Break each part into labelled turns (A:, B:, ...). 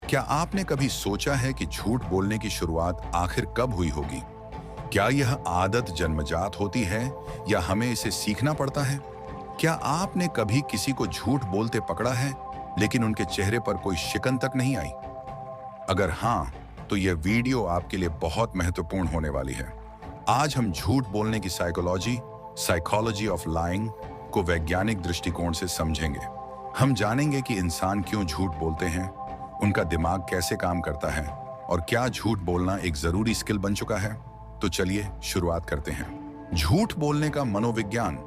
A: क्या आपने कभी सोचा है कि झूठ बोलने की शुरुआत आखिर कब हुई होगी? क्या यह आदत जन्मजात होती है या हमें इसे सीखना पड़ता है? क्या आपने कभी किसी को झूठ बोलते पकड़ा है, लेकिन उनके चेहरे पर कोई शिकन तक नहीं आई? अगर हाँ, तो यह वीडियो आपके लिए बहुत महत्वपूर्ण होने वाली है। आज हम झूठ बोलने की साइकोलॉजी ऑफ लाइंग को वैज्ञानिक दृष्टिकोण से समझेंगे। हम जानेंगे कि इंसान क्यों झूठ बोलते हैं, उनका दिमाग कैसे काम करता है और क्या झूठ बोलना एक जरूरी स्किल बन चुका है। तो चलिए शुरुआत करते हैं। झूठ बोलने का मनोविज्ञान।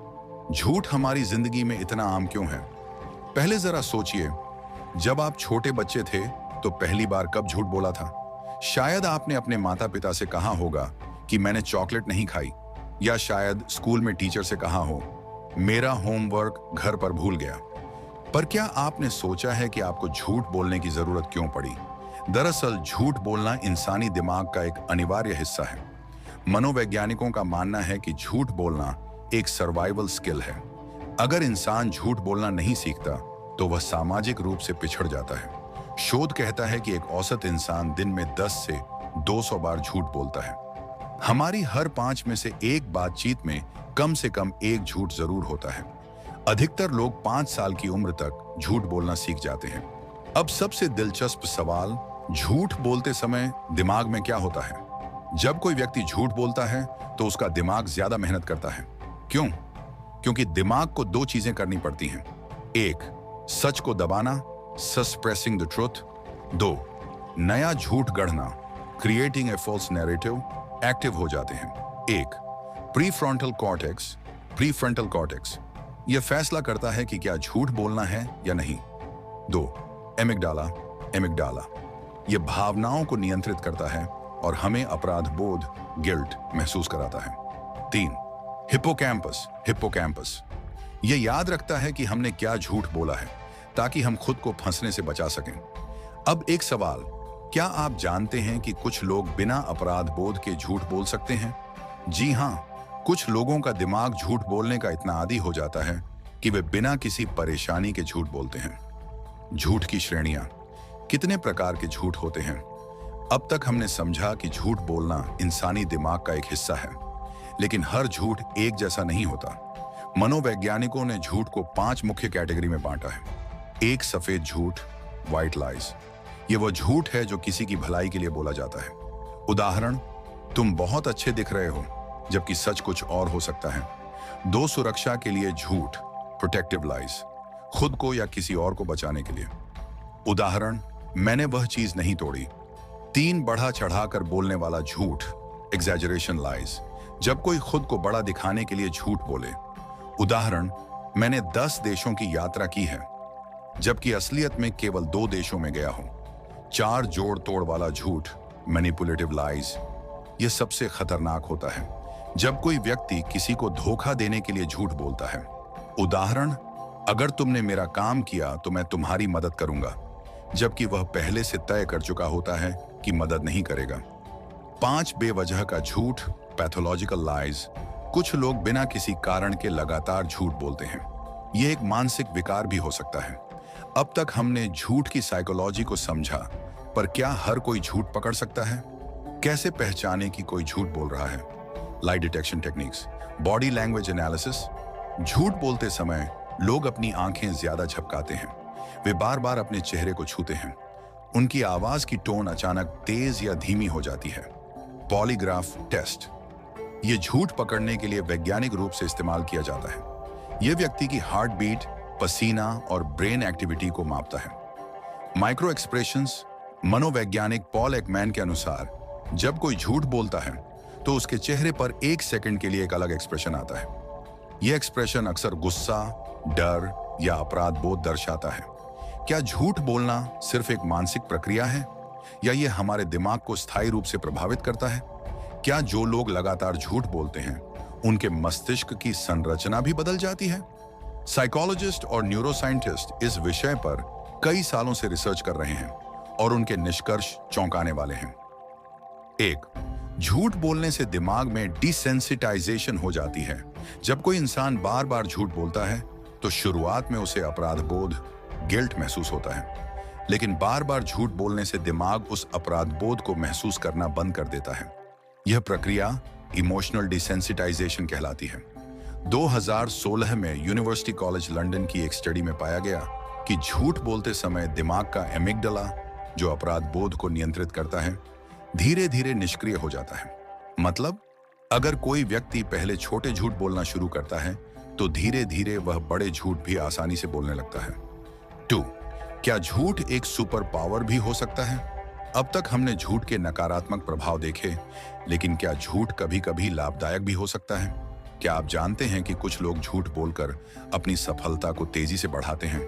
A: झूठ हमारी जिंदगी में इतना आम क्यों है? पहले जरा सोचिए, जब आप छोटे बच्चे थे तो पहली बार कब झूठ बोला था? शायद आपने अपने माता पिता से कहा होगा कि मैंने चॉकलेट नहीं खाई, या शायद स्कूल में टीचर से कहा हो मेरा होमवर्क घर पर भूल गया। पर क्या आपने सोचा है कि आपको झूठ बोलने की जरूरत क्यों पड़ी? दरअसल झूठ बोलना इंसानी दिमाग का एक अनिवार्य हिस्सा है। मनोवैज्ञानिकों का मानना है कि झूठ बोलना एक सर्वाइवल स्किल है। अगर इंसान झूठ बोलना नहीं सीखता तो वह सामाजिक रूप से पिछड़ जाता है। शोध कहता है कि एक औसत इंसान दिन में 10 से 200 बार झूठ बोलता है। हमारी हर 5 में से एक बातचीत में कम से कम एक झूठ जरूर होता है। अधिकतर लोग 5 साल की उम्र तक झूठ बोलना सीख जाते हैं। अब सबसे दिलचस्प सवाल, झूठ बोलते समय दिमाग में क्या होता है? जब कोई व्यक्ति झूठ बोलता है तो उसका दिमाग ज्यादा मेहनत करता है। क्यों? क्योंकि दिमाग को 2 चीजें करनी पड़ती हैं। 1, सच को दबाना, सप्रेसिंग द ट्रुथ। 2, नया झूठ गढ़ना, creating a false narrative, active हो जाते हैं। 1, प्रीफ्रंटल कॉर्टेक्स यह फैसला करता है कि क्या झूठ बोलना है या नहीं। 2, एमिगडाला यह भावनाओं को नियंत्रित करता है और हमें अपराध बोध, गिल्ट महसूस कराता है। 3, हिप्पोकैम्पस यह याद रखता है कि हमने क्या झूठ बोला है, ताकि हम खुद को फंसने से बचा सकें। अब एक सवाल, क्या आप जानते हैं कि कुछ लोग बिना अपराध बोध के झूठ बोल सकते हैं? जी हाँ, कुछ लोगों का दिमाग झूठ बोलने का इतना आदी हो जाता है कि वे बिना किसी परेशानी के झूठ बोलते हैं। झूठ की श्रेणियां। कितने प्रकार के झूठ होते हैं? अब तक हमने समझा कि झूठ बोलना इंसानी दिमाग का एक हिस्सा है, लेकिन हर झूठ एक जैसा नहीं होता। मनोवैज्ञानिकों ने झूठ को 5 मुख्य कैटेगरी में बांटा है। 1, सफेद झूठ, व्हाइट लाइज। ये वो झूठ है जो किसी की भलाई के लिए बोला जाता है। उदाहरण, तुम बहुत अच्छे दिख रहे हो, जबकि सच कुछ और हो सकता है। 2, सुरक्षा के लिए झूठ, प्रोटेक्टिव लाइज, खुद को या किसी और को बचाने के लिए। उदाहरण, मैंने वह चीज नहीं तोड़ी। 3, बढ़ा चढ़ाकर बोलने वाला झूठ, एग्जैजरेशन लाइज, जब कोई खुद को बड़ा दिखाने के लिए झूठ बोले। उदाहरण, मैंने 10 देशों की यात्रा की है, जबकि असलियत में केवल 2 देशों में गया हूं। 4, जोड़ तोड़ वाला झूठ, मैनिपुलेटिव लाइज, यह सबसे खतरनाक होता है, जब कोई व्यक्ति किसी को धोखा देने के लिए झूठ बोलता है। उदाहरण, अगर तुमने मेरा काम किया तो मैं तुम्हारी मदद करूंगा, जबकि वह पहले से तय कर चुका होता है कि मदद नहीं करेगा। 5, बेवजह का झूठ, पैथोलॉजिकल लाइज, कुछ लोग बिना किसी कारण के लगातार झूठ बोलते हैं। यह एक मानसिक विकार भी हो सकता है। अब तक हमने झूठ की साइकोलॉजी को समझा, पर क्या हर कोई झूठ पकड़ सकता है? कैसे पहचाने कि कोई झूठ बोल रहा है? Lie detection techniques, body language analysis. झूठ बोलते समय लोग अपनी आंखें ज्यादा झपकाते हैं, वे बार बार अपने चेहरे को छूते हैं, उनकी आवाज की टोन अचानक तेज या धीमी हो जाती है। पॉलीग्राफ टेस्ट, यह झूठ पकड़ने के लिए वैज्ञानिक रूप से इस्तेमाल किया जाता है। यह व्यक्ति की हार्ट बीट, पसीना और ब्रेन एक्टिविटी को मापता है। माइक्रो एक्सप्रेशंस, मनोवैज्ञानिक पॉल एकमैन के अनुसार जब कोई झूठ बोलता है तो उसके चेहरे पर 1 सेकंड के लिए एक अलग एक्सप्रेशन आता है। यह एक्सप्रेशन अक्सर गुस्सा, डर या अपराध बोध दर्शाता है। क्या झूठ बोलना सिर्फ एक मानसिक प्रक्रिया है, या यह हमारे दिमाग को स्थायी रूप से प्रभावित करता है? क्या जो लोग लगातार झूठ बोलते हैं उनके मस्तिष्क की संरचना भी बदल जाती है? साइकोलॉजिस्ट और न्यूरोसाइंटिस्ट इस विषय पर कई सालों से रिसर्च कर रहे हैं और उनके निष्कर्ष चौंकाने वाले हैं। 1, झूठ बोलने से दिमाग में डिसेंसिटाइजेशन हो जाती है। जब कोई इंसान बार बार झूठ बोलता है तो शुरुआत में उसे अपराध बोध, गिल्ट महसूस होता है, लेकिन बार बार झूठ बोलने से दिमाग उस अपराध बोध को महसूस करना बंद कर देता है। यह प्रक्रिया इमोशनल डिसेंसिटाइजेशन कहलाती है। 2016 में यूनिवर्सिटी कॉलेज लंदन की एक स्टडी में पाया गया कि झूठ बोलते समय दिमाग का एमिगडाला, जो अपराध बोध को नियंत्रित करता है, धीरे धीरे निष्क्रिय हो जाता है। मतलब अगर कोई व्यक्ति पहले छोटे झूठ बोलना शुरू करता है तो धीरे धीरे वह बड़े झूठ भी आसानी से बोलने लगता है। 2. क्या झूठ एक सुपर पावर भी हो सकता है? अब तक हमने झूठ के नकारात्मक प्रभाव देखे, लेकिन क्या झूठ कभी कभी लाभदायक भी हो सकता है? क्या आप जानते हैं कि कुछ लोग झूठ बोलकर अपनी सफलता को तेजी से बढ़ाते हैं?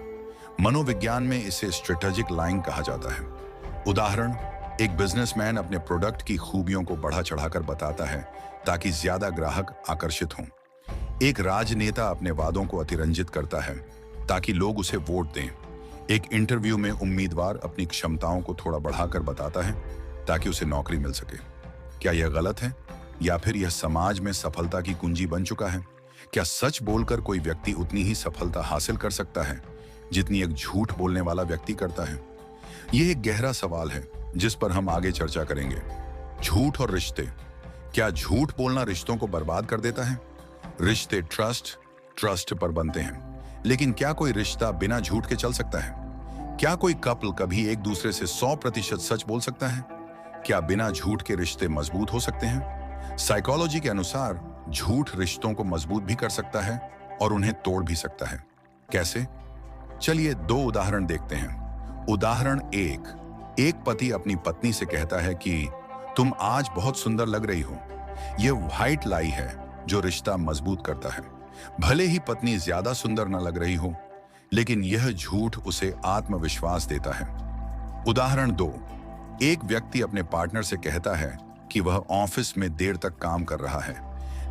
A: मनोविज्ञान में इसे स्ट्रेटेजिक लाइंग कहा जाता है। उदाहरण, एक बिजनेसमैन अपने प्रोडक्ट की खूबियों को बढ़ा चढ़ाकर बताता है ताकि ज्यादा ग्राहक आकर्षित हों। एक राजनेता अपने वादों को अतिरंजित करता है ताकि लोग उसे वोट दें। एक इंटरव्यू में उम्मीदवार अपनी क्षमताओं को थोड़ा बढ़ाकर बताता है ताकि उसे नौकरी मिल सके। क्या यह गलत है, या फिर यह समाज में सफलता की कुंजी बन चुका है? क्या सच बोलकर कोई व्यक्ति उतनी ही सफलता हासिल कर सकता है जितनी एक झूठ बोलने वाला व्यक्ति करता है? यह एक गहरा सवाल है जिस पर हम आगे चर्चा करेंगे। झूठ और रिश्ते। क्या झूठ बोलना रिश्तों को बर्बाद कर देता है? रिश्ते ट्रस्ट पर बनते हैं, लेकिन क्या कोई रिश्ता बिना झूठ के चल सकता है? क्या कोई कपल कभी एक दूसरे से 100% सच बोल सकता है? क्या बिना झूठ के रिश्ते मजबूत हो सकते हैं? साइकोलॉजी के अनुसार झूठ रिश्तों को मजबूत भी कर सकता है और उन्हें तोड़ भी सकता है। कैसे? चलिए 2 उदाहरण देखते हैं। उदाहरण 1, एक पति अपनी पत्नी से कहता है कि तुम आज बहुत सुंदर लग रही हो। यह व्हाइट लाई है जो रिश्ता मजबूत करता है। भले ही पत्नी ज्यादा सुंदर न लग रही हो, लेकिन यह झूठ उसे आत्मविश्वास देता है। उदाहरण 2, एक व्यक्ति अपने पार्टनर से कहता है कि वह ऑफिस में देर तक काम कर रहा है,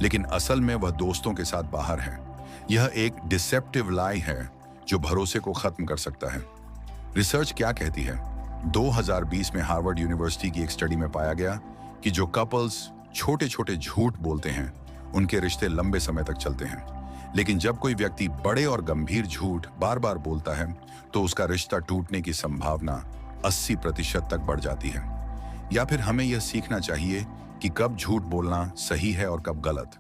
A: लेकिन असल में वह दोस्तों के साथ बाहर है। यह एक डिसेप्टिव लाई है जो भरोसे को खत्म कर सकता है। रिसर्च क्या कहती है? 2020 में हार्वर्ड यूनिवर्सिटी की एक स्टडी में पाया गया कि जो कपल्स छोटे छोटे झूठ बोलते हैं उनके रिश्ते लंबे समय तक चलते हैं, लेकिन जब कोई व्यक्ति बड़े और गंभीर झूठ बार बार बोलता है तो उसका रिश्ता टूटने की संभावना 80% तक बढ़ जाती है। या फिर हमें यह सीखना चाहिए कि कब झूठ बोलना सही है और कब गलत।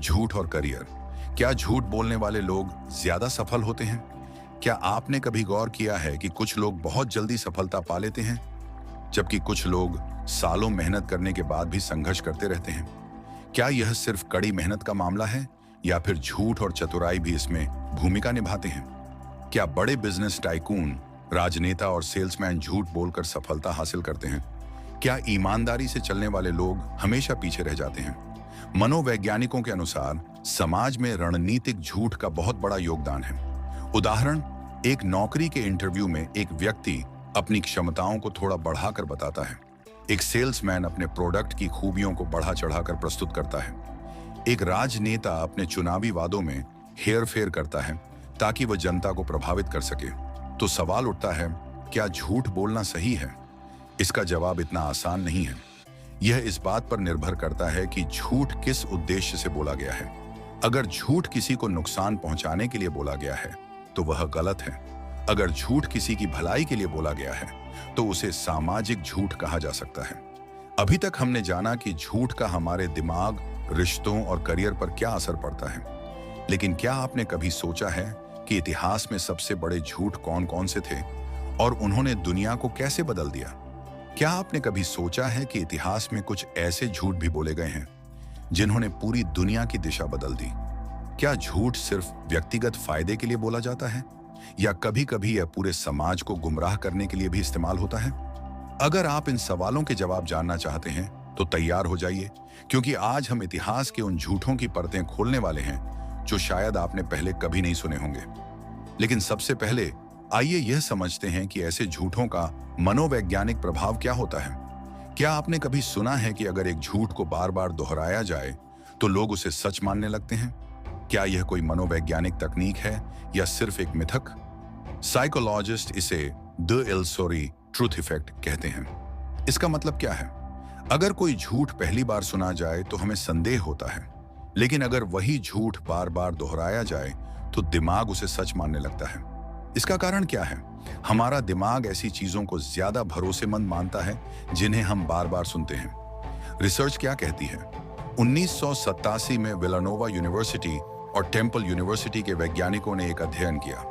A: झूठ और करियर। क्या झूठ बोलने वाले लोग ज्यादा सफल होते हैं? क्या आपने कभी गौर किया है कि कुछ लोग बहुत जल्दी सफलता पा लेते हैं, जबकि कुछ लोग सालों मेहनत करने के बाद भी संघर्ष करते रहते हैं? क्या यह सिर्फ कड़ी मेहनत का मामला है, या फिर झूठ और चतुराई भी इसमें भूमिका निभाते हैं? क्या बड़े बिजनेस टाइकून, राजनेता और सेल्समैन झूठ बोलकर सफलता हासिल करते हैं? क्या ईमानदारी से चलने वाले लोग हमेशा पीछे रह जाते हैं? मनोवैज्ञानिकों के अनुसार समाज में रणनीतिक झूठ का बहुत बड़ा योगदान है। उदाहरण, एक नौकरी के इंटरव्यू में एक व्यक्ति अपनी क्षमताओं को थोड़ा बढ़ाकर बताता है। एक सेल्समैन अपने प्रोडक्ट की खूबियों को बढ़ा चढ़ाकर प्रस्तुत करता है। एक राजनेता अपने चुनावी वादों में हेरफेर करता है ताकि वह जनता को प्रभावित कर सके। तो सवाल उठता है, क्या झूठ बोलना सही है? इसका जवाब इतना आसान नहीं है। यह इस बात पर निर्भर करता है कि झूठ किस उद्देश्य से बोला गया है। अगर झूठ किसी को नुकसान पहुंचाने के लिए बोला गया है तो वह गलत है। अगर झूठ किसी की भलाई के लिए बोला गया है तो उसे सामाजिक झूठ कहा जा सकता है। अभी तक हमने जाना कि झूठ का हमारे दिमाग, रिश्तों और करियर पर क्या असर पड़ता है, लेकिन क्या आपने कभी सोचा है कि इतिहास में सबसे बड़े झूठ कौन कौन से थे और उन्होंने दुनिया को कैसे बदल दिया? क्या आपने कभी सोचा है कि इतिहास में कुछ ऐसे झूठ भी बोले गए हैं जिन्होंने पूरी दुनिया की दिशा बदल दी? क्या झूठ सिर्फ व्यक्तिगत फायदे के लिए बोला जाता है, या कभी कभी यह पूरे समाज को गुमराह करने के लिए भी इस्तेमाल होता है? अगर आप इन सवालों के जवाब जानना चाहते हैं तो तैयार हो जाइए, क्योंकि आज हम इतिहास के उन झूठों की परतें खोलने वाले हैं जो शायद आपने पहले कभी नहीं सुने होंगे। लेकिन सबसे पहले आइए यह समझते हैं कि ऐसे झूठों का मनोवैज्ञानिक प्रभाव क्या होता है। क्या आपने कभी सुना है कि अगर एक झूठ को बार बार दोहराया जाए तो लोग उसे सच मानने लगते हैं? क्या यह कोई मनोवैज्ञानिक तकनीक है या सिर्फ एक मिथक? साइकोलॉजिस्ट इसे द इल्सोरी ट्रूथ इफेक्ट कहते हैं। इसका मतलब क्या है? अगर कोई झूठ पहली बार सुना जाए तो हमें संदेह होता है, लेकिन अगर वही झूठ बार बार दोहराया जाए तो दिमाग उसे सच मानने लगता है। इसका कारण क्या है? हमारा दिमाग ऐसी चीजों को ज्यादा भरोसेमंद मानता है जिन्हें हम बार बार सुनते हैं। रिसर्च क्या कहती है? 1987 में विलानोवा यूनिवर्सिटी और टेम्पल यूनिवर्सिटी के वैज्ञानिकों ने एक अध्ययन किया।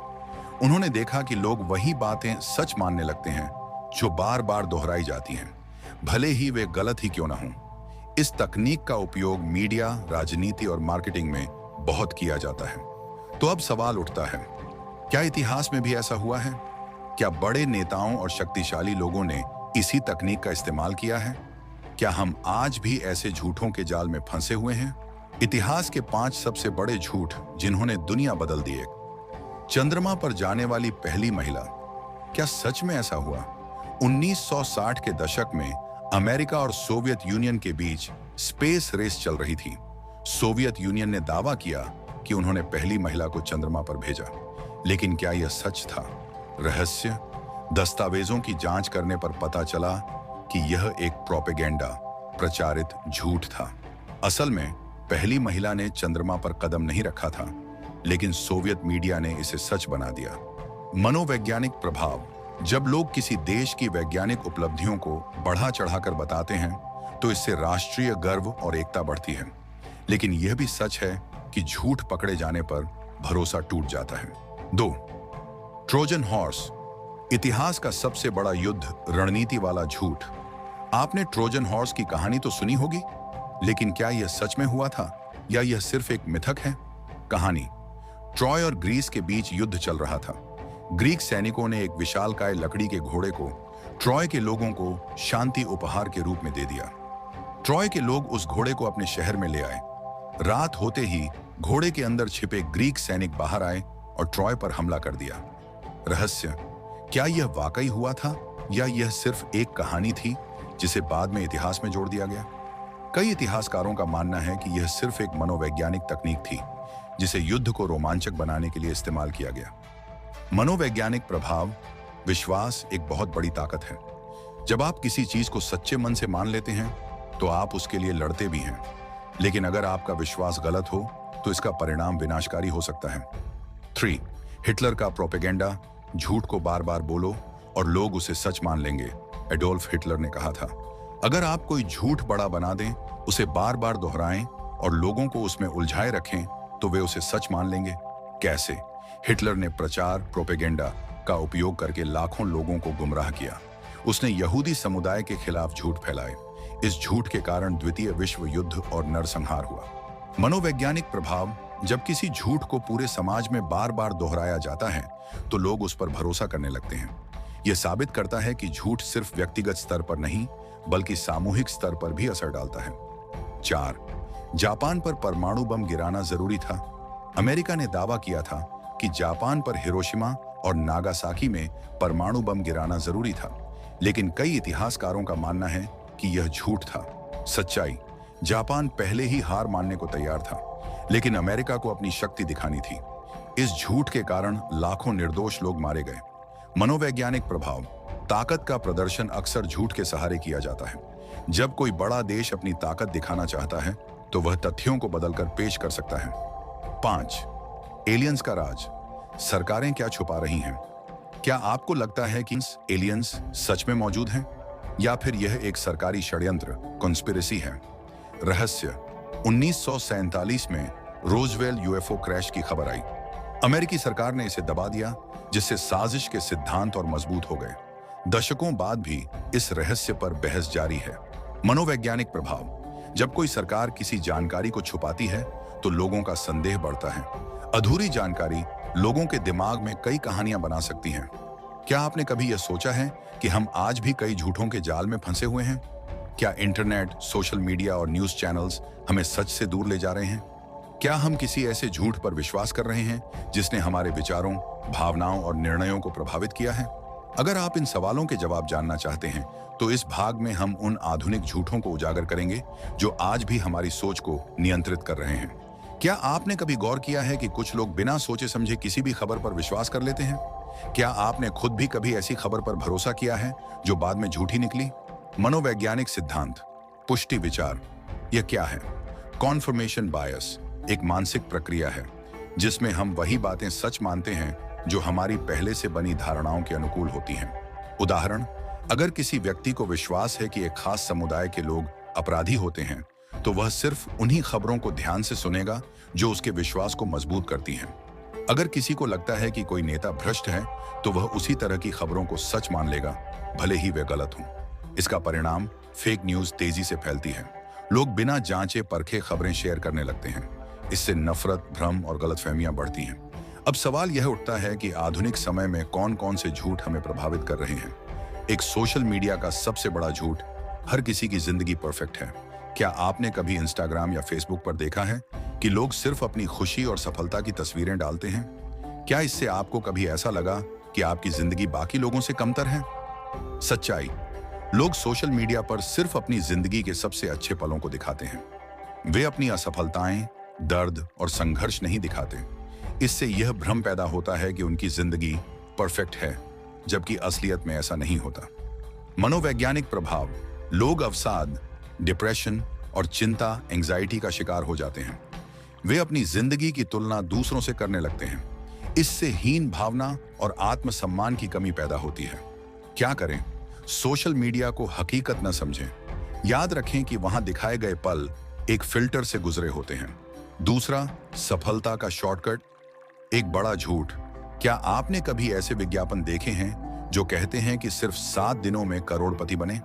A: उन्होंने देखा कि लोग वही बातें सच मानने लगते हैं जो बार बार दोहराई जाती हैं, भले ही वे गलत ही क्यों ना हों। इस तकनीक का उपयोग मीडिया, राजनीति और मार्केटिंग में बहुत किया जाता है। तो अब सवाल उठता है, क्या इतिहास में भी ऐसा हुआ है? क्या बड़े नेताओं और शक्तिशाली लोगों ने इसी तकनीक का इस्तेमाल किया है? क्या हम आज भी ऐसे झूठों के जाल में फंसे हुए हैं? इतिहास के 5 सबसे बड़े झूठ जिन्होंने दुनिया बदल दी। चंद्रमा पर जाने वाली पहली महिला, क्या सच में ऐसा हुआ? 1960 के दशक में अमेरिका और सोवियत यूनियन के बीच स्पेस रेस चल रही थी। सोवियत यूनियन ने दावा किया कि उन्होंने पहली महिला को चंद्रमा पर भेजा, लेकिन क्या यह सच था? रहस्य। दस्तावेजों की जांच करने पर पता चला कि यह एक प्रोपेगेंडा, प्रचारित झूठ था। असल में पहली महिला ने चंद्रमा पर कदम नहीं रखा था, लेकिन सोवियत मीडिया ने इसे सच बना दिया। मनोवैज्ञानिक प्रभाव। जब लोग किसी देश की वैज्ञानिक उपलब्धियों को बढ़ा चढ़ाकर बताते हैं तो इससे राष्ट्रीय गर्व और एकता बढ़ती है। लेकिन यह भी सच है कि झूठ पकड़े जाने पर भरोसा टूट जाता है। 2. Trojan horse. इतिहास का सबसे बड़ा युद्ध रणनीति वाला झूठ। आपने ट्रोजन हॉर्स की कहानी तो सुनी होगी, लेकिन क्या यह सच में हुआ था या यह सिर्फ एक मिथक है? कहानी। ट्रॉय और ग्रीस के बीच युद्ध चल रहा था। ग्रीक सैनिकों ने एक विशालकाय लकड़ी के घोड़े को ट्रॉय के लोगों को शांति उपहार के रूप में दे दिया। ट्रॉय के लोग उस घोड़े को अपने शहर में ले आए। रात होते ही घोड़े के अंदर छिपे ग्रीक सैनिक बाहर आए और ट्रॉय पर हमला कर दिया। रहस्य। क्या यह वाकई हुआ था या यह सिर्फ एक कहानी थी जिसे बाद में इतिहास में जोड़ दिया गया? कई इतिहासकारों का मानना है कि यह सिर्फ एक मनोवैज्ञानिक तकनीक थी जिसे युद्ध को रोमांचक बनाने के लिए इस्तेमाल किया गया। मनोवैज्ञानिक प्रभाव। विश्वास एक बहुत बड़ी ताकत है। जब आप किसी चीज को सच्चे मन से मान लेते हैं तो आप उसके लिए लड़ते भी हैं, लेकिन अगर आपका विश्वास गलत हो तो इसका परिणाम विनाशकारी हो सकता है। 3. हिटलर का प्रोपेगेंडा। झूठ को बार बार बोलो और लोग उसे सच मान लेंगे। एडोल्फ हिटलर ने कहा था, अगर आप कोई झूठ बड़ा बना दें, उसे बार बार दोहराएं और लोगों को उसमें उलझाए रखें तो वे उसे सच मान लेंगे। कैसे? हिटलर ने प्रचार, प्रोपेगेंडा का उपयोग करके लाखों लोगों को गुमराह किया। उसने यहूदी समुदाय के खिलाफ झूठ फैलाए। इस झूठ के कारण द्वितीय विश्व युद्ध और नरसंहार हुआ। मनोवैज्ञानिक प्रभाव। जब किसी झूठ को पूरे समाज में बार बार दोहराया जाता है तो लोग उस पर भरोसा करने लगते हैं। यह साबित करता है कि झूठ सिर्फ व्यक्तिगत स्तर पर नहीं बल्कि सामूहिक स्तर पर भी असर डालता है। 4. जापान पर परमाणु बम गिराना जरूरी था। अमेरिका ने दावा किया था कि जापान पर हिरोशिमा और नागासाकी में परमाणु बम गिराना जरूरी था, लेकिन कई इतिहासकारों का मानना है कि यह झूठ था। सच्चाई। जापान पहले ही हार मानने को तैयार था, लेकिन अमेरिका को अपनी शक्ति दिखानी थी। इस झूठ के कारण लाखों निर्दोष लोग मारे गए। मनोवैज्ञानिक प्रभाव। ताकत का प्रदर्शन अक्सर झूठ के सहारे किया जाता है। जब कोई बड़ा देश अपनी ताकत दिखाना चाहता है तो वह तथ्यों को बदलकर पेश कर सकता है। 5. एलियंस का राज। सरकारें क्या छुपा रही हैं? क्या आपको लगता है कि एलियंस सच में मौजूद हैं या फिर यह एक सरकारी षड्यंत्र, कॉन्स्पिरेसी है? रहस्य। 1947 में रोजवेल यूएफओ क्रैश की खबर आई। अमेरिकी सरकार ने इसे दबा दिया, जिससे साजिश के सिद्धांत और मजबूत हो गए। दशकों बाद भी इस रहस्य पर बहस जारी है। मनोवैज्ञानिक प्रभाव। जब कोई सरकार किसी जानकारी को छुपाती है तो लोगों का संदेह बढ़ता है। अधूरी जानकारी लोगों के दिमाग में कई कहानियां बना सकती हैं। क्या आपने कभी यह सोचा है कि हम आज भी कई झूठों के जाल में फंसे हुए हैं? क्या इंटरनेट, सोशल मीडिया और न्यूज चैनल्स हमें सच से दूर ले जा रहे हैं? क्या हम किसी ऐसे झूठ पर विश्वास कर रहे हैं जिसने हमारे विचारों, भावनाओं और निर्णयों को प्रभावित किया है? अगर आप इन सवालों के जवाब जानना चाहते हैं तो इस भाग में हम उन आधुनिक झूठों को उजागर करेंगे जो आज भी हमारी सोच को नियंत्रित कर रहे हैं। क्या आपने कभी गौर किया है कि कुछ लोग बिना सोचे समझे किसी भी खबर पर विश्वास कर लेते हैं? क्या आपने खुद भी कभी ऐसी खबर पर भरोसा किया है जो बाद में झूठी निकली? मनोवैज्ञानिक सिद्धांत। पुष्टि विचार। यह क्या है? कॉन्फर्मेशन बायस एक मानसिक प्रक्रिया है जिसमें हम वही बातें सच मानते हैं जो हमारी पहले से बनी धारणाओं के अनुकूल होती हैं। उदाहरण, अगर किसी व्यक्ति को विश्वास है कि एक खास समुदाय के लोग अपराधी होते हैं, तो वह सिर्फ उन्हीं खबरों को ध्यान से सुनेगा जो उसके विश्वास को मजबूत करती हैं। अगर किसी को लगता है कि कोई नेता भ्रष्ट है, तो वह उसी तरह की खबरों को सच मान लेगा, भले ही वे गलत हों। इसका परिणाम फेक न्यूज तेजी से फैलती है। लोग बिना जांचे परखे खबरें शेयर करने लगते हैं। इससे नफरत, भ्रम और गलतफहमियां बढ़ती हैं। अब सवाल यह उठता है कि आधुनिक समय में कौन कौन से झूठ हमें प्रभावित कर रहे हैं। एक सोशल मीडिया का सबसे बड़ा झूठ, हर किसी की जिंदगी परफेक्ट है। क्या आपने कभी इंस्टाग्राम या फेसबुक पर देखा है कि लोग सिर्फ अपनी खुशी और सफलता की तस्वीरें डालते हैं? क्या इससे आपको कभी ऐसा लगा कि आपकी जिंदगी बाकी लोगों से कमतर है? सच्चाई, लोग सोशल मीडिया पर सिर्फ अपनी जिंदगी के सबसे अच्छे पलों को दिखाते हैं। वे अपनी असफलताएं, दर्द और संघर्ष नहीं दिखाते। इससे यह भ्रम पैदा होता है कि उनकी जिंदगी परफेक्ट है, जबकि असलियत में ऐसा नहीं होता। मनोवैज्ञानिक प्रभाव, लोग अवसाद, डिप्रेशन और चिंता, एंजाइटी का शिकार हो जाते हैं। वे अपनी जिंदगी की तुलना दूसरों से करने लगते हैं। इससे हीन भावना और आत्मसम्मान की कमी पैदा होती है। क्या करें? सोशल मीडिया को हकीकत न समझें। याद रखें कि वहां दिखाए गए पल एक फिल्टर से गुजरे होते हैं। दूसरा, सफलता का शॉर्टकट, एक बड़ा झूठ। क्या आपने कभी ऐसे विज्ञापन देखे हैं जो कहते हैं कि सिर्फ 7 दिनों में करोड़पति बने?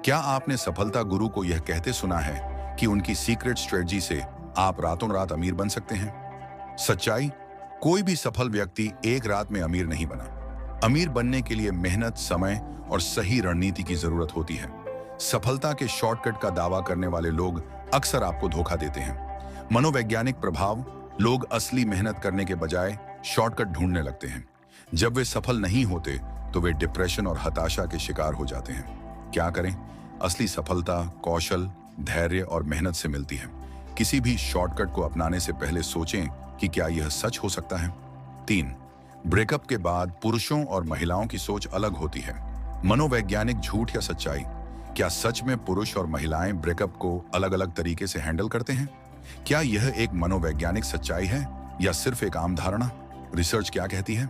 A: क्या आपने सफलता गुरु को यह कहते सुना है कि उनकी सीक्रेट स्ट्रेटजी से आप रातों रात अमीर बन सकते हैं? सच्चाई, कोई भी सफल व्यक्ति एक रात में अमीर नहीं बना। अमीर बनने के लिए मेहनत, समय और सही रणनीति की जरूरत होती है। सफलता के शॉर्टकट का दावा करने वाले लोग अक्सर आपको धोखा देते हैं। मनोवैज्ञानिक प्रभाव, लोग असली मेहनत करने के बजाय शॉर्टकट ढूंढने लगते हैं। जब वे सफल नहीं होते तो वे डिप्रेशन और हताशा के शिकार हो जाते हैं। क्या करें? असली सफलता कौशल, धैर्य और मेहनत से मिलती है। किसी भी शॉर्टकट को अपनाने से पहले सोचें कि क्या यह सच हो सकता है। 3, ब्रेकअप के बाद पुरुषों और महिलाओं की सोच अलग होती है। मनोवैज्ञानिक झूठ या सच्चाई, क्या सच में पुरुष और महिलाएं ब्रेकअप को अलग अलग तरीके से हैंडल करते हैं? क्या यह एक मनोवैज्ञानिक सच्चाई है या सिर्फ एक आम धारणा? रिसर्च क्या कहती है?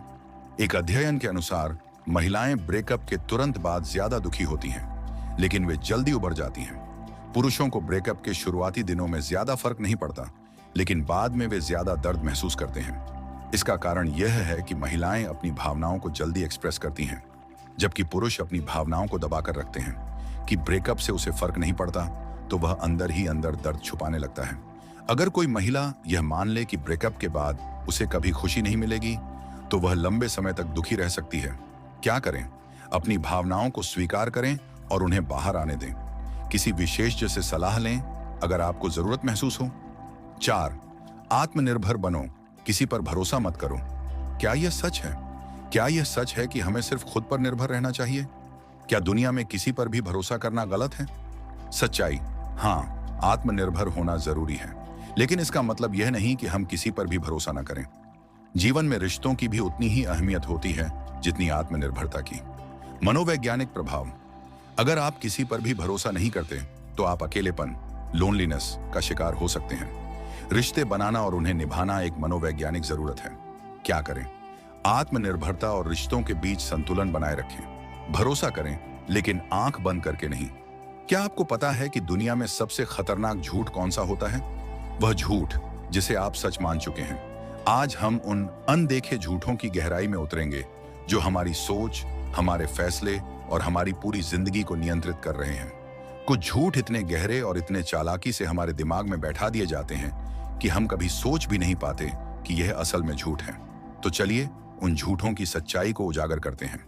A: एक अध्ययन के अनुसार महिलाएं ब्रेकअप के तुरंत बाद ज्यादा दुखी होती हैं, लेकिन वे जल्दी उबर जाती हैं। पुरुषों को ब्रेकअप के शुरुआती दिनों में ज्यादा फर्क नहीं पड़ता, लेकिन बाद में वे ज्यादा दर्द महसूस करते हैं। इसका कारण यह है कि महिलाएं अपनी भावनाओं को जल्दी एक्सप्रेस करती हैं, जबकि पुरुष अपनी भावनाओं को दबाकर रखते हैं। कि ब्रेकअप से उसे फर्क नहीं पड़ता, तो वह अंदर ही अंदर दर्द छुपाने लगता है। अगर कोई महिला यह मान ले कि ब्रेकअप के बाद उसे कभी खुशी नहीं मिलेगी, तो वह लंबे समय तक दुखी रह सकती है। क्या करें? अपनी भावनाओं को स्वीकार करें और उन्हें बाहर आने दें। किसी विशेषज्ञ से सलाह लें अगर आपको जरूरत महसूस हो। 4, आत्मनिर्भर बनो, किसी पर भरोसा मत करो। क्या यह सच है? क्या यह सच है कि हमें सिर्फ खुद पर निर्भर रहना चाहिए? क्या दुनिया में किसी पर भी भरोसा करना गलत है? सच्चाई, हाँ, आत्मनिर्भर होना जरूरी है, लेकिन इसका मतलब यह नहीं कि हम किसी पर भी भरोसा न करें। जीवन में रिश्तों की भी उतनी ही अहमियत होती है जितनी आत्मनिर्भरता की। मनोवैज्ञानिक प्रभाव, अगर आप किसी पर भी भरोसा नहीं करते तो आप अकेलेपन, लोनलीनेस का शिकार हो सकते हैं। रिश्ते बनाना और उन्हें निभाना एक मनोवैज्ञानिक जरूरत है। क्या करें? आत्मनिर्भरता और रिश्तों के बीच संतुलन बनाए रखें। भरोसा करें, लेकिन आंख बंद करके नहीं। क्या आपको पता है कि दुनिया में सबसे खतरनाक झूठ कौन सा होता है? वह झूठ जिसे आप सच मान चुके हैं। आज हम उन अनदेखे झूठों की गहराई में उतरेंगे जो हमारी सोच, हमारे फैसले और हमारी पूरी जिंदगी को नियंत्रित कर रहे हैं। कुछ झूठ इतने गहरे और इतने चालाकी से हमारे दिमाग में बैठा दिए जाते हैं कि हम कभी सोच भी नहीं पाते कि यह असल में झूठ है। तो चलिए उन झूठों की सच्चाई को उजागर करते हैं।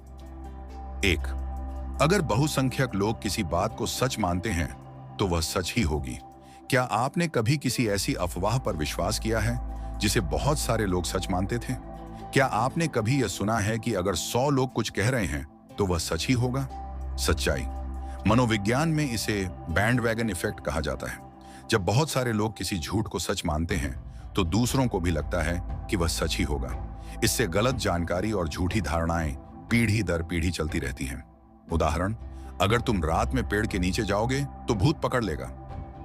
A: 1, अगर बहुसंख्यक लोग किसी बात को सच मानते हैं तो वह सच ही होगी। क्या आपने कभी किसी ऐसी अफवाह पर विश्वास किया है जिसे बहुत सारे लोग सच मानते थे? क्या आपने कभी यह सुना है कि अगर 100 लोग कुछ कह रहे हैं तो वह सच ही होगा? सच्चाई, मनोविज्ञान में इसे बैंडवैगन इफेक्ट कहा जाता है। जब बहुत सारे लोग किसी झूठ को सच मानते हैं तो दूसरों को भी लगता है कि वह सच ही होगा। इससे गलत जानकारी और झूठी धारणाएं पीढ़ी दर पीढ़ी चलती रहती हैं। उदाहरण, अगर तुम रात में पेड़ के नीचे जाओगे तो भूत पकड़ लेगा।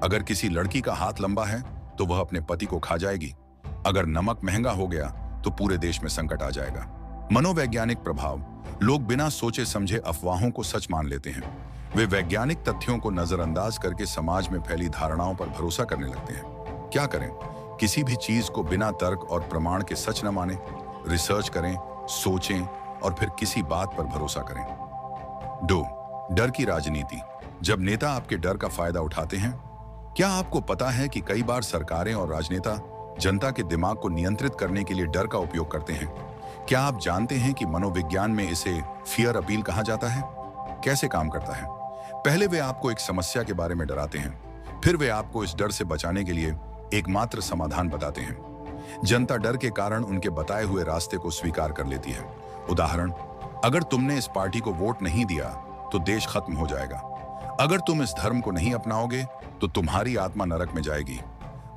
A: अगर किसी लड़की का हाथ लंबा है तो वह अपने पति को खा जाएगी। अगर नमक महंगा हो गया तो पूरे देश में संकट आ जाएगा। मनोवैज्ञानिक प्रभाव। लोग बिना सोचे समझे अफवाहों को सच मान लेते हैं। वे वैज्ञानिक तथ्यों को नजरअंदाज करके समाज में फैली धारणाओं पर भरोसा करने लगते हैं। क्या करें? किसी भी चीज को बिना तर्क और प्रमाण के सच न माने। रिसर्च करें, सोचें और फिर किसी बात पर भरोसा करें। 2. डर की राजनीति। जब नेता आपके डर का फायदा उठाते हैं। क्या आपको पता है कि कई बार सरकारें और राजनेता जनता के दिमाग को नियंत्रित करने के लिए डर का उपयोग करते हैं? क्या आप जानते हैं कि मनोविज्ञान में इसे फियर अपील कहा जाता है? कैसे काम करता है? पहले वे आपको एक समस्या के बारे में डराते हैं, फिर वे आपको इस डर से बचाने के लिए एकमात्र समाधान बताते हैं। जनता डर के कारण उनके बताए हुए रास्ते को स्वीकार कर लेती है। उदाहरण, अगर तुमने इस पार्टी को वोट नहीं दिया तो देश खत्म हो जाएगा। अगर तुम इस धर्म को नहीं अपनाओगे तो तुम्हारी आत्मा नरक में जाएगी।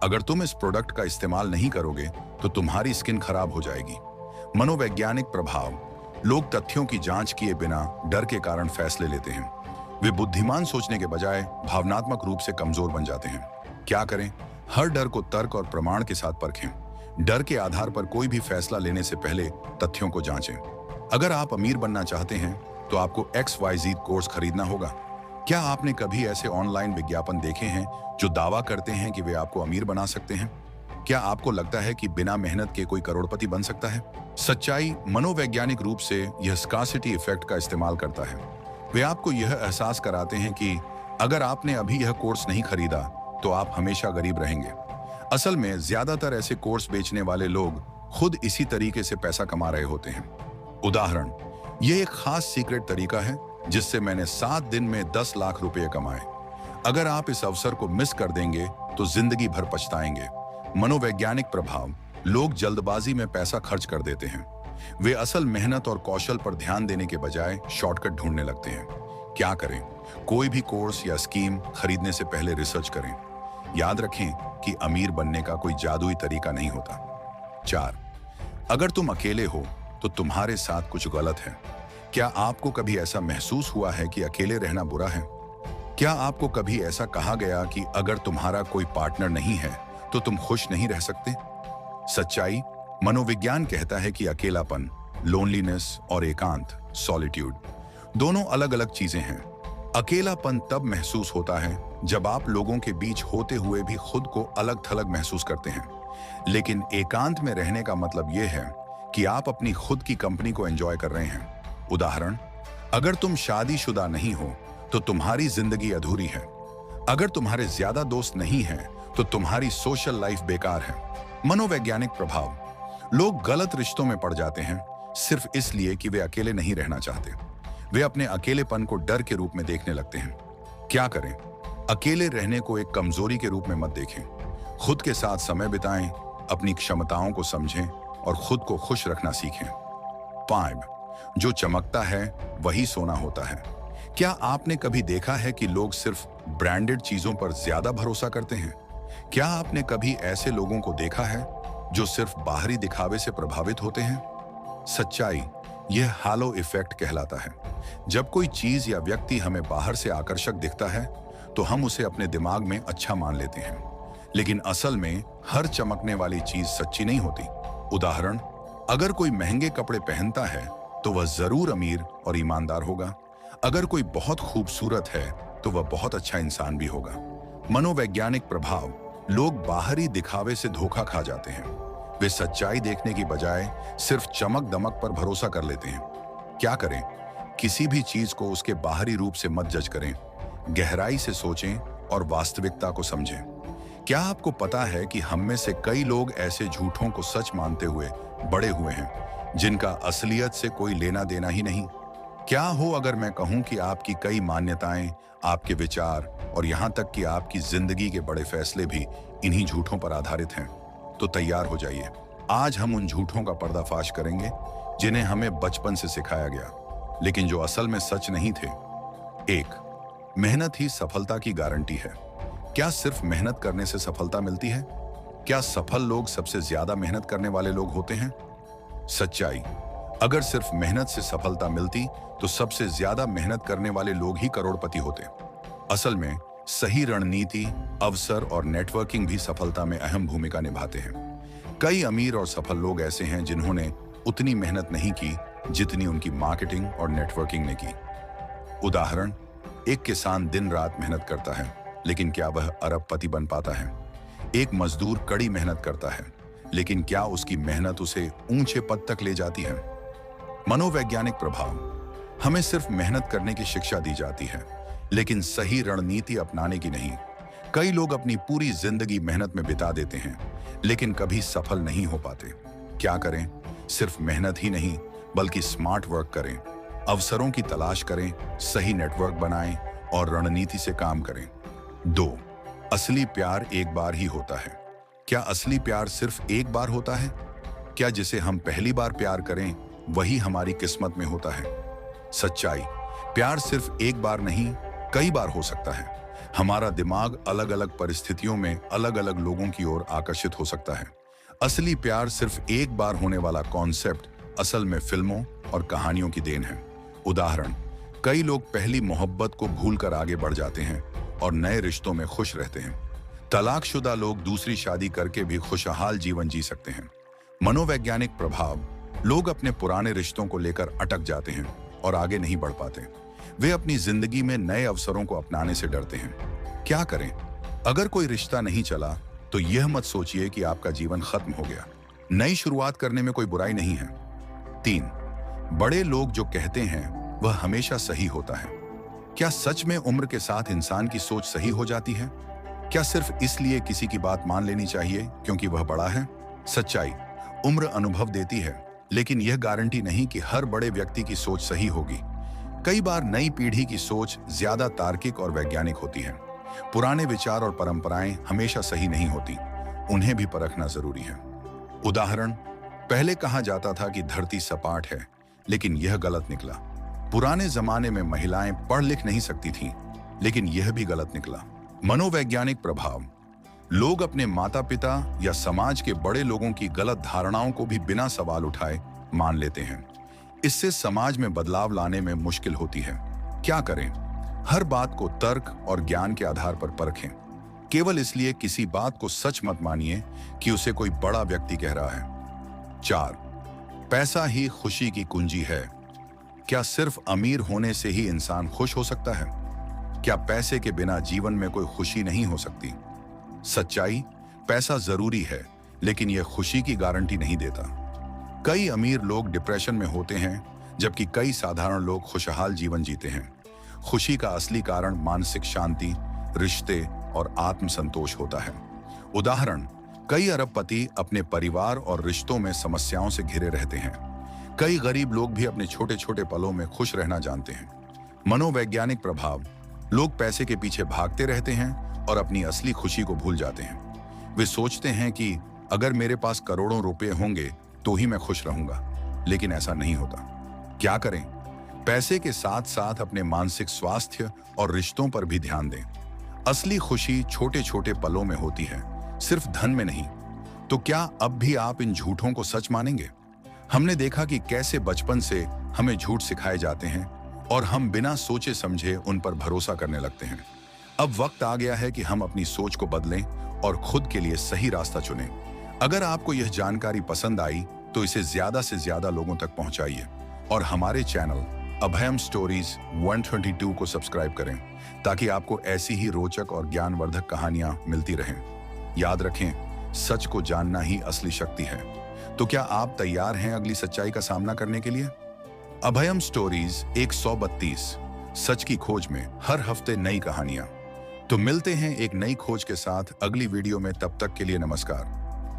A: अगर तुम इस प्रोडक्ट का इस्तेमाल नहीं करोगे तो तुम्हारी स्किन खराब हो जाएगी। मनोवैज्ञानिक प्रभाव। लोग तथ्यों की जांच किए बिना डर के कारण फैसले लेते हैं। वे बुद्धिमान सोचने के बजाय भावनात्मक रूप से कमजोर बन जाते हैं। क्या करें? हर डर को तर्क और प्रमाण के साथ परखें। डर के आधार पर कोई भी फैसला लेने से पहले तथ्यों को जांचें। अगर आप अमीर बनना चाहते हैं तो आपको XYZ कोर्स खरीदना होगा। क्या आपने कभी ऐसे ऑनलाइन विज्ञापन देखे हैं जो दावा करते हैं कि वे आपको अमीर बना सकते हैं? क्या आपको लगता है कि बिना मेहनत के कोई करोड़पति बन सकता है? सच्चाई, मनोवैज्ञानिक रूप से यह स्कार्सिटी इफेक्ट का इस्तेमाल करता है। वे आपको यह एहसास कराते हैं कि अगर आपने अभी यह कोर्स नहीं खरीदा तो आप हमेशा गरीब रहेंगे। असल में ज्यादातर ऐसे कोर्स बेचने वाले लोग खुद इसी तरीके से पैसा कमा रहे होते हैं। उदाहरण, यह एक खास सीक्रेट तरीका है जिससे मैंने 7 दिन में 10 लाख रुपए कमाए। अगर आप इस अवसर को मिस कर देंगे तो जिंदगी भर पछताएंगे। मनोवैज्ञानिक प्रभाव। लोग जल्दबाजी में पैसा खर्च कर देते हैं। वे असल मेहनत और कौशल पर ध्यान देने के बजाय शॉर्टकट ढूंढने लगते हैं। क्या करें? कोई भी कोर्स या स्कीम खरीदने से पहले रिसर्च करें। याद रखें कि अमीर बनने का कोई जादुई तरीका नहीं होता। 4. अगर तुम अकेले हो तो तुम्हारे साथ कुछ गलत है। क्या आपको कभी ऐसा महसूस हुआ है कि अकेले रहना बुरा है? क्या आपको कभी ऐसा कहा गया कि अगर तुम्हारा कोई पार्टनर नहीं है तो तुम खुश नहीं रह सकते? सच्चाई, मनोविज्ञान कहता है कि अकेलापन, लोनलीनेस और एकांत, सॉलिट्यूड, दोनों अलग अलग चीजें हैं। अकेलापन तब महसूस होता है जब आप लोगों के बीच होते हुए भी खुद को अलग थलग महसूस करते हैं। लेकिन एकांत में रहने का मतलब यह है कि आप अपनी खुद की कंपनी को एंजॉय कर रहे हैं। उदाहरण, अगर तुम शादीशुदा नहीं हो तो तुम्हारी जिंदगी अधूरी है। अगर तुम्हारे ज्यादा दोस्त नहीं हैं तो तुम्हारी सोशल लाइफ बेकार है। मनोवैज्ञानिक प्रभाव। लोग गलत रिश्तों में पड़ जाते हैं सिर्फ इसलिए कि वे अकेले नहीं रहना चाहते। वे अपने अकेलेपन को डर के रूप में देखने लगते हैं। क्या करें? अकेले रहने को एक कमजोरी के रूप में मत देखें। खुद के साथ समय बिताएं, अपनी क्षमताओं को समझें और खुद को खुश रखना सीखें। 5. जो चमकता है वही सोना होता है। क्या आपने कभी देखा है कि लोग सिर्फ ब्रांडेड चीजों पर ज्यादा भरोसा करते हैं? क्या आपने कभी ऐसे लोगों को देखा है जो सिर्फ बाहरी दिखावे से प्रभावित होते हैं? सच्चाई, यह हालो इफेक्ट कहलाता है। जब कोई चीज या व्यक्ति हमें बाहर से आकर्षक दिखता है तो हम उसे अपने दिमाग में अच्छा मान लेते हैं, लेकिन असल में हर चमकने वाली चीज सच्ची नहीं होती। उदाहरण, अगर कोई महंगे कपड़े पहनता है तो वह जरूर अमीर और ईमानदार होगा। अगर कोई बहुत खूबसूरत है तो वह बहुत अच्छा इंसान भी होगा। मनोवैज्ञानिक प्रभाव। लोग बाहरी दिखावे से धोखा खा जाते हैं। वे सच्चाई देखने की बजाय सिर्फ चमक दमक पर भरोसा कर लेते हैं। क्या करें? किसी भी चीज को उसके बाहरी रूप से मत जज करें। गहराई से सोचें और वास्तविकता को समझें। क्या आपको पता है कि हम में से कई लोग ऐसे झूठों को सच मानते हुए बड़े हुए हैं जिनका असलियत से कोई लेना देना ही नहीं? क्या हो अगर मैं कहूं कि आपकी कई मान्यताएं, आपके विचार और यहां तक कि आपकी जिंदगी के बड़े फैसले भी इन्हीं झूठों पर आधारित हैं? तो तैयार हो जाइए। आज हम उन झूठों का पर्दाफाश करेंगे जिन्हें हमें बचपन से सिखाया गया, लेकिन जो असल में सच नहीं थे। 1. मेहनत ही सफलता की गारंटी है। क्या सिर्फ मेहनत करने से सफलता मिलती है? क्या सफल लोग सबसे ज्यादा मेहनत करने वाले लोग होते हैं? सच्चाई, अगर सिर्फ मेहनत से सफलता मिलती तो सबसे ज्यादा मेहनत करने वाले लोग ही करोड़पति होते। असल में सही रणनीति, अवसर और नेटवर्किंग भी सफलता में अहम भूमिका निभाते हैं। कई अमीर और सफल लोग ऐसे हैं जिन्होंने उतनी मेहनत नहीं की जितनी उनकी मार्केटिंग और नेटवर्किंग ने की। उदाहरण, एक किसान दिन रात मेहनत करता है, लेकिन क्या वह अरबपति बन पाता है? एक मजदूर कड़ी मेहनत करता है, लेकिन क्या उसकी मेहनत उसे ऊंचे पद तक ले जाती है? मनोवैज्ञानिक प्रभाव। हमें सिर्फ मेहनत करने की शिक्षा दी जाती है, लेकिन सही रणनीति अपनाने की नहीं। कई लोग अपनी पूरी जिंदगी मेहनत में बिता देते हैं, लेकिन कभी सफल नहीं हो पाते। क्या करें? सिर्फ मेहनत ही नहीं, बल्कि स्मार्ट वर्क करें, अवसरों की तलाश करें, सही नेटवर्क बनाएं और रणनीति से काम करें। 2. असली प्यार एक बार ही होता है। क्या असली प्यार सिर्फ एक बार होता है? क्या जिसे हम पहली बार प्यार करें वही हमारी किस्मत में होता है? सच्चाई, प्यार सिर्फ एक बार नहीं, कई बार हो सकता है। हमारा दिमाग अलग अलग परिस्थितियों में अलग अलग लोगों की ओर आकर्षित हो सकता है। असली प्यार सिर्फ एक बार होने वाला कॉन्सेप्ट असल में फिल्मों और कहानियों की देन है। उदाहरण, कई लोग पहली मोहब्बत को भूलकर आगे बढ़ जाते हैं और नए रिश्तों में खुश रहते हैं। तलाकशुदा लोग दूसरी शादी करके भी खुशहाल जीवन जी सकते हैं। मनोवैज्ञानिक प्रभाव। लोग अपने पुराने रिश्तों को लेकर अटक जाते हैं और आगे नहीं बढ़ पाते। वे अपनी जिंदगी में नए अवसरों को अपनाने से डरते हैं। क्या करें? अगर कोई रिश्ता नहीं चला तो यह मत सोचिए कि आपका जीवन खत्म हो गया। नई शुरुआत करने में कोई बुराई नहीं है। 3. बड़े लोग जो कहते हैं वह हमेशा सही होता है। क्या सच में उम्र के साथ इंसान की सोच सही हो जाती है? क्या सिर्फ इसलिए किसी की बात मान लेनी चाहिए क्योंकि वह बड़ा है? सच्चाई, उम्र अनुभव देती है, लेकिन यह गारंटी नहीं कि हर बड़े व्यक्ति की सोच सही होगी। कई बार नई पीढ़ी की सोच ज्यादा तार्किक और वैज्ञानिक होती है। पुराने विचार और परंपराएं हमेशा सही नहीं होती, उन्हें भी परखना जरूरी है। उदाहरण, पहले कहा जाता था कि धरती सपाट है, लेकिन यह गलत निकला। पुराने जमाने में महिलाएं पढ़ लिख नहीं सकती थीं, लेकिन यह भी गलत निकला। मनोवैज्ञानिक प्रभाव। लोग अपने माता पिता या समाज के बड़े लोगों की गलत धारणाओं को भी बिना सवाल उठाए मान लेते हैं। इससे समाज में बदलाव लाने में मुश्किल होती है। क्या करें? हर बात को तर्क और ज्ञान के आधार पर परखें। केवल इसलिए किसी बात को सच मत मानिए कि उसे कोई बड़ा व्यक्ति कह रहा है। 4. पैसा ही खुशी की कुंजी है। क्या सिर्फ अमीर होने से ही इंसान खुश हो सकता है? क्या पैसे के बिना जीवन में कोई खुशी नहीं हो सकती? सच्चाई, पैसा जरूरी है, लेकिन यह खुशी की गारंटी नहीं देता। कई अमीर लोग डिप्रेशन में होते हैं, जबकि कई साधारण लोग खुशहाल जीवन जीते हैं। खुशी का असली कारण मानसिक शांति, रिश्ते और आत्मसंतोष होता है। उदाहरण, कई अरबपति अपने परिवार और रिश्तों में समस्याओं से घिरे रहते हैं। कई गरीब लोग भी अपने छोटे छोटे पलों में खुश रहना जानते हैं। मनोवैज्ञानिक प्रभाव। लोग पैसे के पीछे भागते रहते हैं और अपनी असली खुशी को भूल जाते हैं। वे सोचते हैं कि अगर मेरे पास करोड़ों रुपए होंगे तो ही मैं खुश रहूंगा, लेकिन ऐसा नहीं होता। क्या करें? पैसे के साथ साथ अपने मानसिक स्वास्थ्य और रिश्तों पर भी ध्यान दें। असली खुशी छोटे छोटे पलों में होती है, सिर्फ धन में नहीं। तो क्या अब भी आप इन झूठों को सच मानेंगे? हमने देखा कि कैसे बचपन से हमें झूठ सिखाए जाते हैं और हम बिना सोचे समझे उन पर भरोसा करने लगते हैं। अब वक्त आ गया है कि हम अपनी सोच को बदलें और खुद के लिए सही रास्ता चुनें। अगर आपको यह जानकारी पसंद आई तो इसे ज्यादा से ज्यादा लोगों तक पहुंचाइए और हमारे चैनल अभयम स्टोरीज 122 को सब्सक्राइब करें, ताकि आपको ऐसी ही रोचक और ज्ञानवर्धक कहानियां मिलती रहें। याद रखें, सच को जानना ही असली शक्ति है। तो क्या आप तैयार हैं अगली सच्चाई का सामना करने के लिए? अभयम स्टोरीज 132, सच की खोज में हर हफ्ते नई कहानियां। तो मिलते हैं एक नई खोज के साथ अगली वीडियो में। तब तक के लिए नमस्कार।